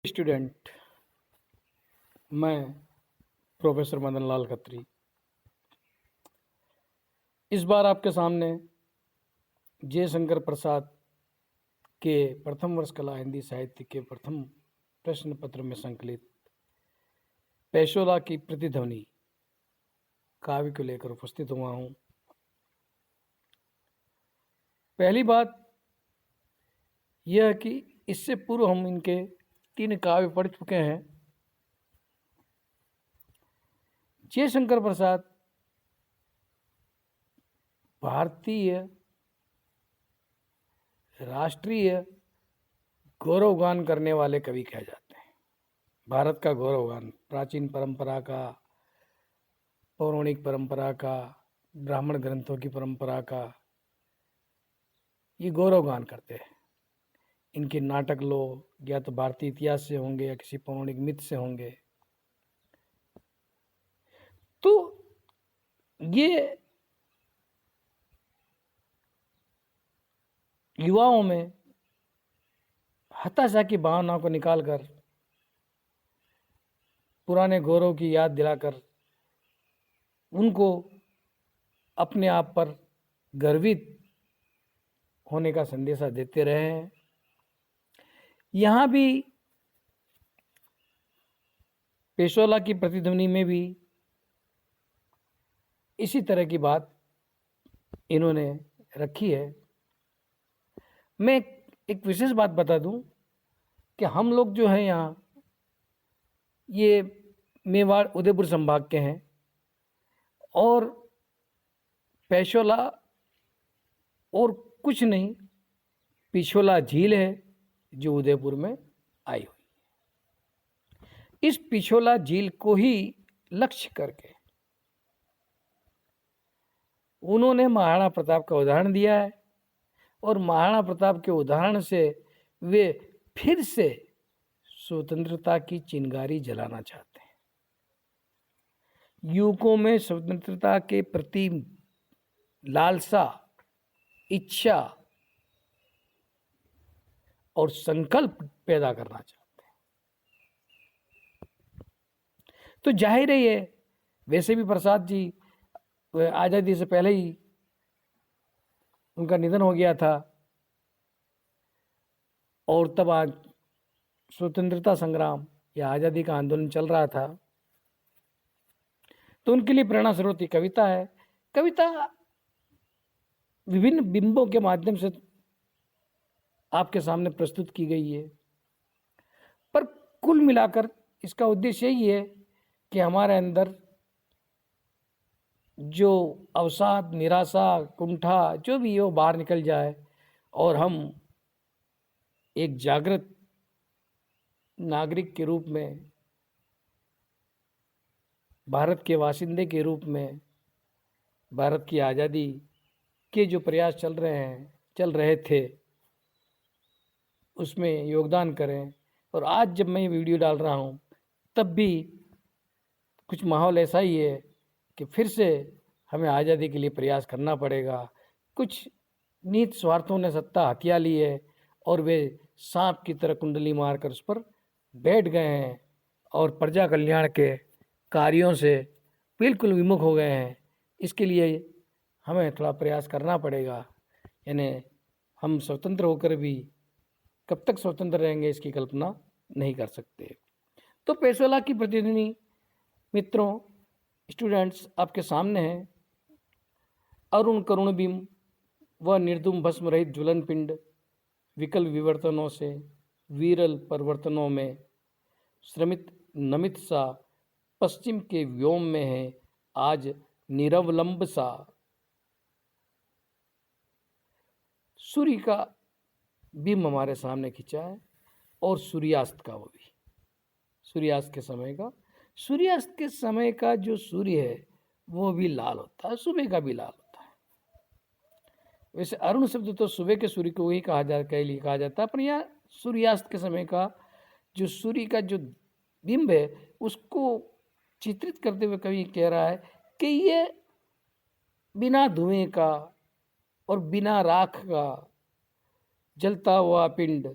Student, मैं professor Madan Lal Khatri इस बार आपके सामने जयशंकर प्रसाद के प्रथम वर्ष कला हिंदी साहित्य के प्रथम प्रश्न पत्र में संकलित पेशोला की प्रतिध्वनि काव्य को लेकर उपस्थित हुआ हूँ। पहली बात यह कि इससे पूर्व हम इनके 3 काव्य पढ़ चुके हैं। जयशंकर प्रसाद भारतीय राष्ट्रीय गौरवगान करने वाले कवि कहे जाते हैं। भारत का गौरवगान, प्राचीन परंपरा का, पौराणिक परंपरा का, ब्राह्मण ग्रंथों की परंपरा का ये गौरवगान करते हैं। इनके नाटक लो, या तो भारतीय इतिहास से होंगे या किसी पौराणिक मिथ से होंगे। तो ये युवाओं में हताशा की भावना को निकालकर, पुराने गौरव की याद दिलाकर उनको अपने आप पर गर्वित होने का संदेशा देते रहे हैं। यहाँ भी पेशोला की प्रतिध्वनि में भी इसी तरह की बात इन्होंने रखी है। मैं एक विशेष बात बता दूं कि हम लोग जो हैं यहाँ, ये मेवाड़ उदयपुर संभाग के हैं और पेशोला और कुछ नहीं, पिछोला झील है जो उदयपुर में आई हुई है। इस पिछोला झील को ही लक्ष्य करके उन्होंने महाराणा प्रताप का उदाहरण दिया है और महाराणा प्रताप के उदाहरण से वे फिर से स्वतंत्रता की चिंगारी जलाना चाहते हैं। युवकों में स्वतंत्रता के प्रति लालसा, इच्छा और संकल्प पैदा करना चाहते हैं। तो जाहिर है ये, वैसे भी प्रसाद जी आज़ादी से पहले ही उनका निधन हो गया था और तब आज स्वतंत्रता संग्राम या आज़ादी का आंदोलन चल रहा था। तो उनके लिए प्रेरणा स्रोत कविता है। कविता विभिन्न बिंबों के माध्यम से आपके सामने प्रस्तुत की गई है, पर कुल मिलाकर इसका उद्देश्य यही है कि हमारे अंदर जो अवसाद, निराशा, कुंठा जो भी हो बाहर निकल जाए और हम एक जागृत नागरिक के रूप में, भारत के वासिंदे के रूप में, भारत की आज़ादी के जो प्रयास चल रहे थे उसमें योगदान करें। और आज जब मैं ये वीडियो डाल रहा हूँ तब भी कुछ माहौल ऐसा ही है कि फिर से हमें आज़ादी के लिए प्रयास करना पड़ेगा। कुछ नीच स्वार्थों ने सत्ता हथिया ली है और वे सांप की तरह कुंडली मारकर उस पर बैठ गए हैं और प्रजा कल्याण के कार्यों से बिल्कुल विमुख हो गए हैं। इसके लिए हमें थोड़ा प्रयास करना पड़ेगा। यानी हम स्वतंत्र होकर भी कब तक स्वतंत्र रहेंगे इसकी कल्पना नहीं कर सकते। तो पेशोला की प्रतिध्वनि मित्रों, स्टूडेंट्स, आपके सामने है। अरुण करुण बिंब व निर्धूम भस्म रहित ज्वलन पिंड, विकल विवर्तनों से विरल परिवर्तनों में श्रमित नमित सा, पश्चिम के व्योम में है आज निरवलंब सा। सूर्य का बिंब हमारे सामने खिंचा है और सूर्यास्त का, वो भी सूर्यास्त के समय का जो सूर्य है वो भी लाल होता है, सुबह का भी लाल होता है। वैसे अरुण शब्द तो सुबह के सूर्य को ही कहा जाता है, पर यहाँ सूर्यास्त के समय का जो सूर्य का जो बिंब है उसको चित्रित करते हुए कवि कह रहा है कि ये बिना धुएं का और बिना राख का जलता हुआ पिंड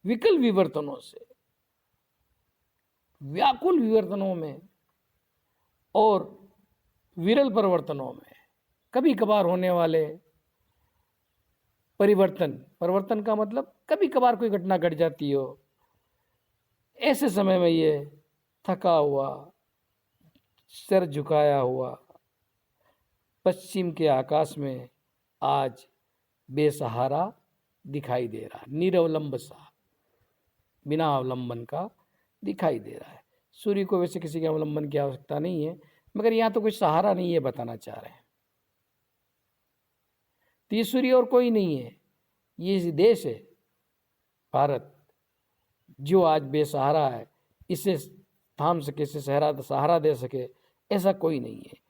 विकल विवर्तनों से व्याकुल विवर्तनों में और विरल परिवर्तनों में कभी कभार होने वाले परिवर्तन का मतलब कभी कभार कोई घटना घट जाती हो, ऐसे समय में ये थका हुआ, सिर झुकाया हुआ पश्चिम के आकाश में आज बेसहारा दिखाई दे रहा, निरवलंब सा, बिना अवलंबन का दिखाई दे रहा है। सूर्य को वैसे किसी के अवलंबन की आवश्यकता नहीं है, मगर यहाँ तो कोई सहारा नहीं है बताना चाह रहे हैं। तो ये सूर्य और कोई नहीं है, ये देश है भारत, जो आज बेसहारा है, इसे थाम सके, इसे सहारा दे सके, ऐसा कोई नहीं है।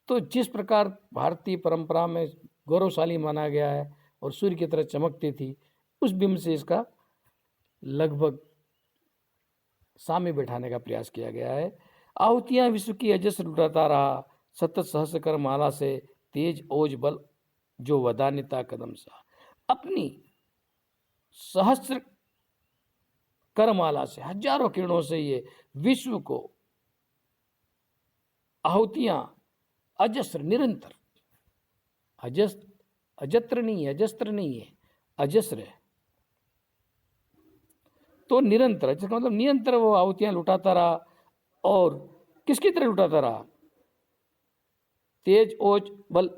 तो जिस प्रकार भारतीय परंपरा में गौरवशाली माना गया है और सूर्य की तरह चमकती थी, उस बिंब से इसका लगभग सामने बैठाने का प्रयास किया गया है। आहुतियां विश्व की अजस्र लुटाता रहा, सतत सहस्र कर माला से तेज ओज बल जो वदान्यता कदम सा। अपनी सहस्र करमाला से, हजारों किरणों से ये विश्व को आहुतियां अजस्र, निरंतर, अजस्त्र नहीं है, अजस्त्र नहीं है, अजस्र है, तो निरंतर, जिसका मतलब निरंतर वो आहुतियां लुटाता रहा। और किसकी तरह लुटाता रहा? तेज ओज बल,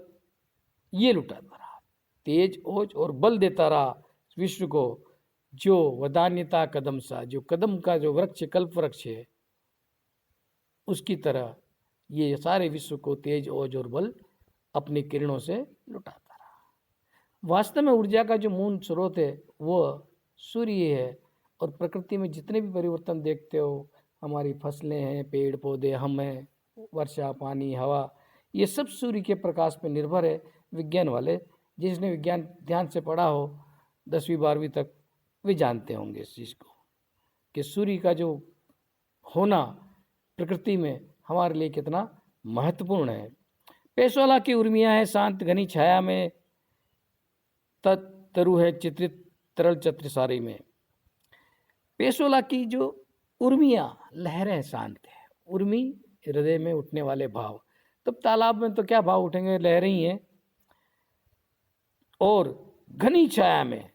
ये लुटाता रहा, तेज ओज और बल देता रहा विश्व को, जो वदान्यता कदम सा, जो कदम का जो वृक्ष, कल्प वृक्ष है, उसकी तरह ये सारे विश्व को तेज ओज और बल अपनी किरणों से लुटाता रहा। वास्तव में ऊर्जा का जो मूल स्रोत है वो सूर्य है। और प्रकृति में जितने भी परिवर्तन देखते हो, हमारी फसलें हैं, पेड़ पौधे, हम हैं, वर्षा, पानी, हवा, ये सब सूर्य के प्रकाश पर निर्भर है। विज्ञान वाले, जिसने विज्ञान ध्यान से पढ़ा हो 10वीं 12वीं तक, वे जानते होंगे इस चीज़ को कि सूर्य का जो होना प्रकृति में हमारे लिए कितना महत्वपूर्ण है। पेशोला की उर्मियाँ है शांत घनी छाया में, तरु है चित्रित तरल छत्र सारी में। पेशोला की जो उर्मियाँ, लहरें शांत है, उर्मी हृदय में उठने वाले भाव। तब तालाब में तो क्या भाव उठेंगे, लहरें ही हैं। और घनी छाया में,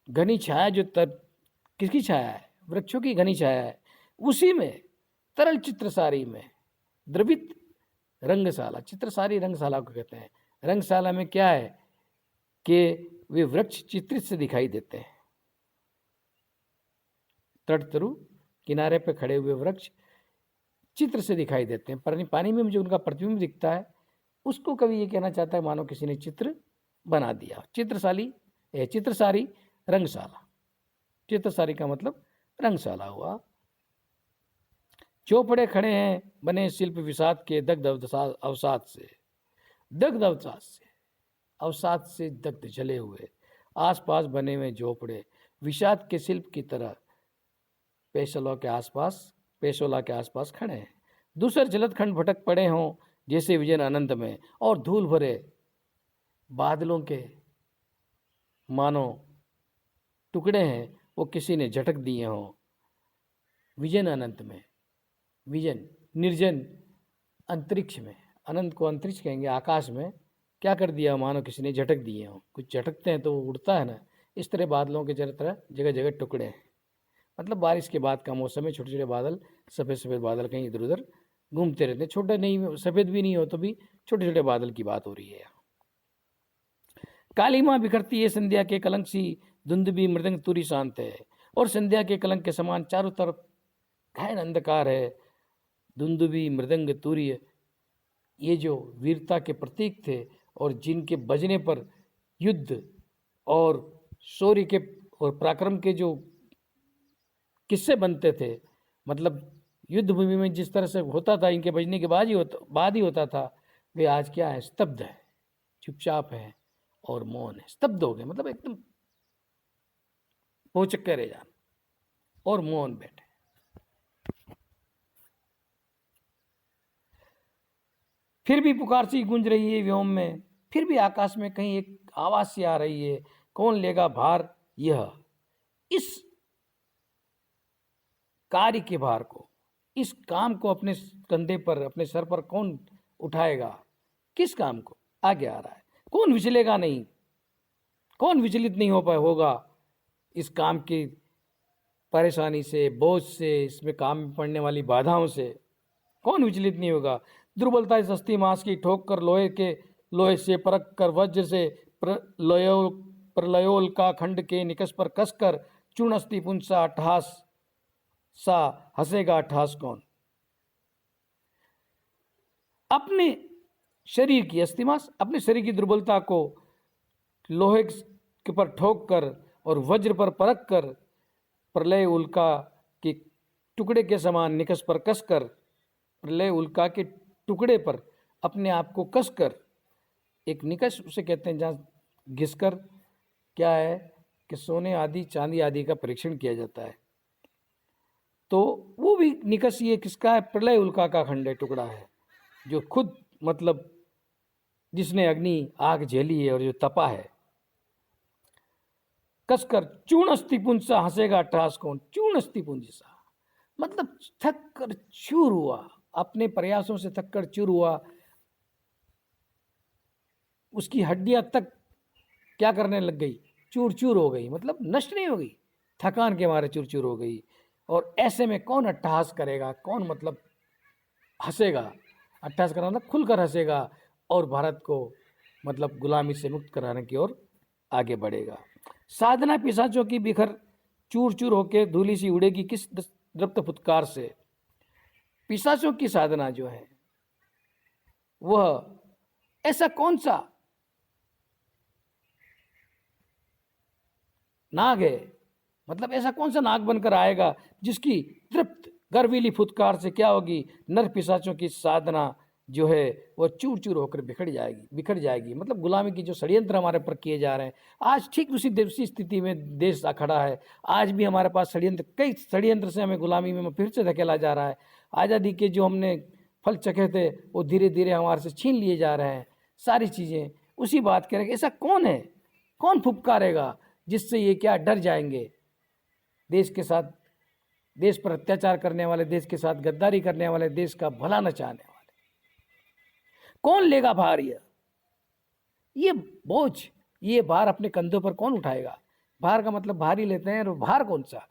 घनी छाया जो किसकी छाया है? वृक्षों की घनी छाया है, उसी में तरल चित्रसारी में द्रवित रंगशाला, चित्रसारी रंगशाला को कहते हैं। रंगशाला में क्या है कि वे वृक्ष चित्रित से दिखाई देते हैं। तट तरु किनारे पे खड़े हुए वृक्ष चित्र से दिखाई देते हैं। पानी में मुझे उनका प्रतिबिंब दिखता है, उसको कभी ये कहना चाहता है मानो किसी ने चित्र बना दिया। चित्रसारी रंगशाला, चित्रसारी का मतलब रंगशाला हुआ। चौपड़े खड़े हैं बने शिल्प विषाद के, दग्ध अवसाद से, दग्ध अवसाद से दग्ध जले हुए, आसपास बने हुए झोपड़े विषाद के शिल्प की तरह पेशोला के आसपास खड़े हैं। दूसरे जलद खंड भटक पड़े हों जैसे विजन अनंत में, और धूल भरे बादलों के मानो टुकड़े हैं, वो किसी ने झटक दिए हों विजन अनंत में। विजन निर्जन अंतरिक्ष में, अनंत को अंतरिक्ष कहेंगे, आकाश में क्या कर दिया, मानो किसी ने झटक दिए हों। कुछ झटकते हैं तो वो उड़ता है ना, इस तरह बादलों के जगह जगह टुकड़े हैं। मतलब बारिश के बाद का मौसम में छोटे छोटे बादल, सफ़ेद सफ़ेद बादल कहीं इधर उधर घूमते रहते हैं। छोटे नहीं, सफ़ेद भी नहीं हो तो भी छोटे छोटे बादल की बात हो रही है। काली माँ बिखरती है संध्या के कलंक सी, धुंधुबी मृदंग तुरी शांत है। और संध्या के कलंक के समान चारों तरफ गहन अंधकार है। धुंधुबी मृदंग तुरी, ये जो वीरता के प्रतीक थे और जिनके बजने पर युद्ध और शौर्य के और पराक्रम के जो किस्से बनते थे, मतलब युद्ध भूमि में जिस तरह से होता था, इनके बजने के बाद ही होता था, वे आज क्या है, स्तब्ध है, चुपचाप है और मौन है। स्तब्ध हो गए, मतलब एकदम पोचक के रह जान और मौन बैठे। फिर भी पुकार सी गूंज रही है व्योम में, फिर भी आकाश में कहीं एक आवाज सी आ रही है, कौन लेगा भार यह। इस कार्य के भार को, इस काम को अपने कंधे पर, अपने सर पर कौन उठाएगा? किस काम को? आगे आ रहा है, कौन विचलेगा नहीं, कौन विचलित नहीं हो पाए होगा इस काम की परेशानी से, बोझ से, इसमें काम में पड़ने वाली बाधाओं से कौन विचलित नहीं होगा? दुर्बलता सस्ती मांस की ठोक कर लोहे से परख कर वज्र से प्रलयोल का खंड के निकष पर कसकर चूर्ण अस्थि पुंसा अट्ठास सा हंसेगा अट्ठास कौन? अपने शरीर की अस्थिमास, अपने शरीर की दुर्बलता को लोहे के पर ठोक कर और वज्र पर परख कर प्रलय उल्का के टुकड़े के समान निकष पर कसकर, प्रलय उल्का के टुकड़े पर अपने आप को कसकर, एक निकष उसे कहते हैं जहाँ घिसकर क्या है कि सोने आदि चांदी आदि का परीक्षण किया जाता है, तो वो भी निकष ये किसका है? प्रलय उल्का का खंड है, टुकड़ा है, जो खुद मतलब जिसने अग्नि आग झेली है और जो तपा है। कसकर चूर्ण अस्थिपुंज सा हंसेगा अट्ठास कौन? चूर्ण अस्थिपुंज सा मतलब थक कर चूर हुआ, अपने प्रयासों से थक कर चूर हुआ, उसकी हड्डियां तक क्या करने लग गई? चूर चूर हो गई, मतलब नष्ट नहीं हो गई, थकान के मारे चूर चूर हो गई। और ऐसे में कौन अट्टहास करेगा? कौन मतलब हंसेगा? अट्टहास करना मतलब खुलकर हंसेगा और भारत को मतलब गुलामी से मुक्त कराने की ओर आगे बढ़ेगा। साधना पिशाचों की बिखर चूर चूर होकर धूली सी उड़ेगी किस दृप्त फुत्कार से? पिशाचों की साधना जो है वह ऐसा कौन सा नाग है, मतलब ऐसा कौन सा नाग बनकर आएगा जिसकी तृप्त गर्वीली फुत्कार से क्या होगी? नर पिशाचों की साधना जो है वह चूर चूर होकर बिखर जाएगी। मतलब गुलामी की जो षड्यंत्र हमारे पर किए जा रहे हैं, आज ठीक उसी स्थिति में देश खड़ा है। आज भी हमारे पास कई षड्यंत्र से हमें गुलामी में फिर से धकेला जा रहा है। आज़ादी के जो हमने फल चखे थे वो धीरे धीरे हमारे से छीन लिए जा रहे हैं। सारी चीज़ें उसी बात करेंगे। ऐसा कौन है, कौन फुपकारेगा जिससे ये क्या डर जाएंगे? देश के साथ, देश पर अत्याचार करने वाले, देश के साथ गद्दारी करने वाले, देश का भला न चाहने वाले, कौन लेगा भार? ये बोझ, ये भार अपने कंधों पर कौन उठाएगा? भार का मतलब भारी लेते हैं, और भार कौन सा?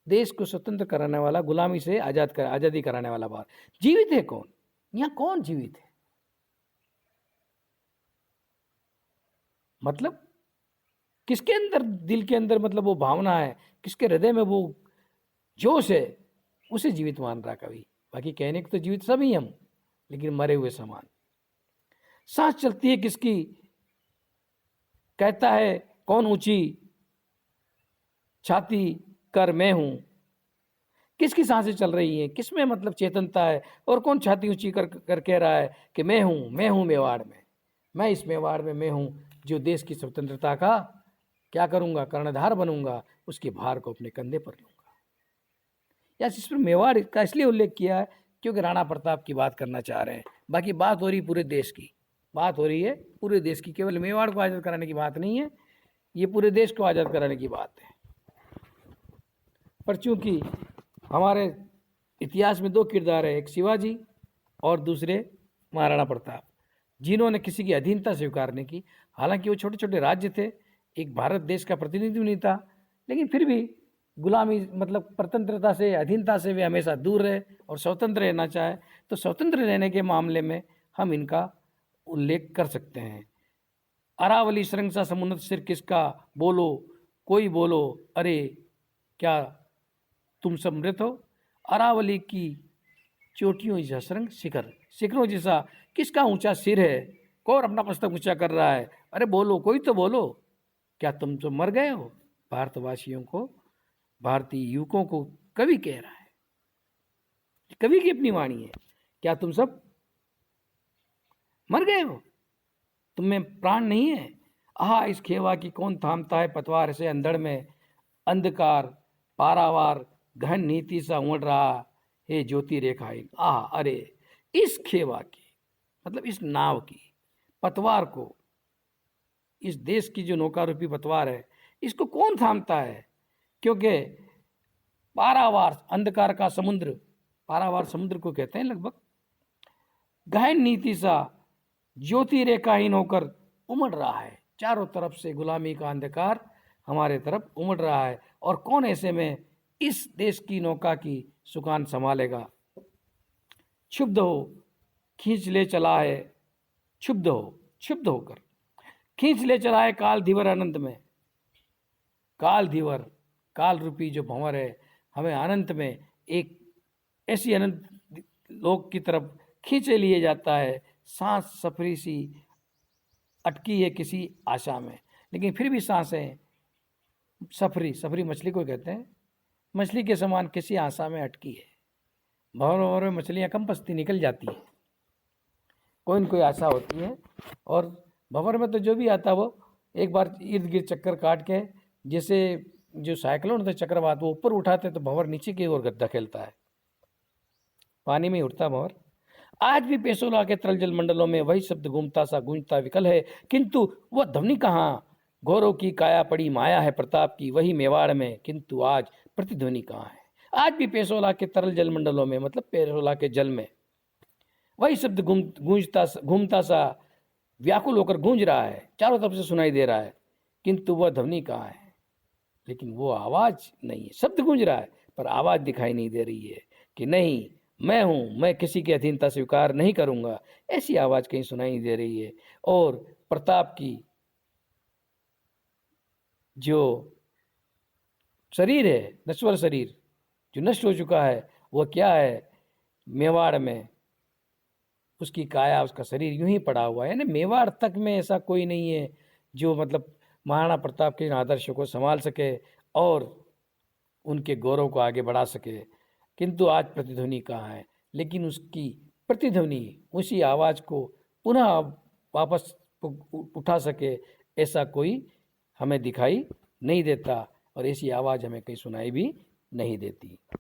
देश को स्वतंत्र कराने वाला, गुलामी से आजादी कराने वाला भार। जीवित है कौन? यहाँ कौन जीवित है? मतलब किसके अंदर, दिल के अंदर मतलब वो भावना है, किसके हृदय में वो जोश है, उसे जीवित मान रहा कवि। बाकी कहने को तो जीवित सभी हम, लेकिन मरे हुए समान। सांस चलती है किसकी, कहता है कौन ऊंची छाती कर मैं हूं? किसकी सांसें चल रही हैं, किसमें मतलब चेतनता है? और कौन छाती ऊंची कर कह रहा है कि मैं हूं मेवाड़ में, मैं इस मेवाड़ में मैं हूं, जो देश की स्वतंत्रता का क्या करूंगा? कर्णधार बनूंगा, उसके भार को अपने कंधे पर लूंगा। या इस पर मेवाड़ का इसलिए उल्लेख किया है क्योंकि राणा प्रताप की बात करना चाह रहे हैं। बाकी बात हो रही पूरे देश की, बात हो रही है पूरे देश की, केवल मेवाड़ को आज़ाद कराने की बात नहीं है, ये पूरे देश को आज़ाद कराने की बात है। पर चूंकि हमारे इतिहास में दो किरदार है, एक शिवाजी और दूसरे महाराणा प्रताप, जिन्होंने किसी की अधीनता स्वीकार नहीं की। हालांकि वो छोटे छोटे राज्य थे, एक भारत देश का प्रतिनिधि नहीं था, लेकिन फिर भी गुलामी मतलब स्वतंत्रता से, अधीनता से वे हमेशा दूर रहे और स्वतंत्र रहना चाहे। तो स्वतंत्र रहने के मामले में हम इनका उल्लेख कर सकते हैं। अरावली सुरंग सा समुन्नत सिर किसका, बोलो कोई बोलो, अरे क्या तुम समृत हो? अरावली की चोटियों जैसा सुरंग शिखरों जैसा किसका ऊंचा सिर है? कौन अपना मस्तक ऊंचा कर रहा है? अरे बोलो, कोई तो बोलो, क्या तुम तो मर गए हो? भारतवासियों को, भारतीय युवकों को कवि कह रहा है, कवि की अपनी वाणी है, क्या तुम सब मर गए हो? तुम में प्राण नहीं है? आहा इस खेवा की कौन थामता है पतवार से अंधड़ में, अंधकार पारावार गहन नीति सा उमड़ रहा है ज्योति रेखाएं। आहा, अरे इस खेवा की मतलब इस नाव की पतवार को, इस देश की जो नौका रूपी पतवार है, इसको कौन थामता है? क्योंकि पारावार अंधकार का समुद्र, पारावार समुद्र को कहते हैं लगभग, गहन नीति सा ज्योति रेखाहीन होकर उमड़ रहा है। चारों तरफ से गुलामी का अंधकार हमारे तरफ उमड़ रहा है, और कौन ऐसे में इस देश की नौका की सुकान संभालेगा। क्षुब्ध हो खींच ले चला है, क्षुब्ध होकर खींच ले चला है काल धीवर अनंत में। काल धीवर, काल रूपी जो भंवर है, हमें अनंत में एक ऐसी अनंत लोक की तरफ खींचे लिए जाता है। सांस सफरी सी अटकी है किसी आशा में, लेकिन फिर भी सांसें सफरी मछली को कहते हैं, मछली के समान किसी आशा में अटकी है। भंवर में मछलियाँ कम पसती निकल जाती हैं, कोई न कोई आशा होती है। और भंवर में तो जो भी आता वो एक बार इर्द गिर्द चक्कर काट के, जैसे जो साइक्लोन होता है चक्रवात, वो ऊपर उठाते तो भंवर नीचे की ओर गद्दा खेलता है, पानी में उठता भंवर। आज भी पेशोला के तरल जल मंडलों में वही शब्द घूमता सा गूंजता विकल है, किंतु वह ध्वनि कहाँ। गौरव की काया पड़ी माया है प्रताप की वही मेवाड़ में, किंतु आज प्रतिध्वनि कहाँ है। आज भी पेशोला के तरल जल मंडलों में, मतलब पेशोला के जल में, वही शब्द घूमता सा व्याकुल होकर गूंज रहा है, चारों तरफ से सुनाई दे रहा है, किंतु वह ध्वनि कहाँ है। लेकिन वो आवाज नहीं है। शब्द गूंज रहा है पर आवाज दिखाई नहीं दे रही है कि नहीं मैं हूं, मैं किसी की अधीनता स्वीकार नहीं करूंगा, ऐसी आवाज कहीं सुनाई नहीं दे रही है। और प्रताप की जो शरीर है, नश्वर शरीर जो नष्ट हो चुका है, वह क्या है, मेवाड़ में उसकी काया, उसका शरीर यूं ही पड़ा हुआ है। यानी मेवाड़ तक में ऐसा कोई नहीं है जो मतलब महाराणा प्रताप के आदर्शों को संभाल सके और उनके गौरव को आगे बढ़ा सके। किंतु आज प्रतिध्वनि कहाँ है। लेकिन उसकी प्रतिध्वनि, उसी आवाज़ को पुनः वापस उठा सके, ऐसा कोई हमें दिखाई नहीं देता, और ऐसी आवाज़ हमें कहीं सुनाई भी नहीं देती।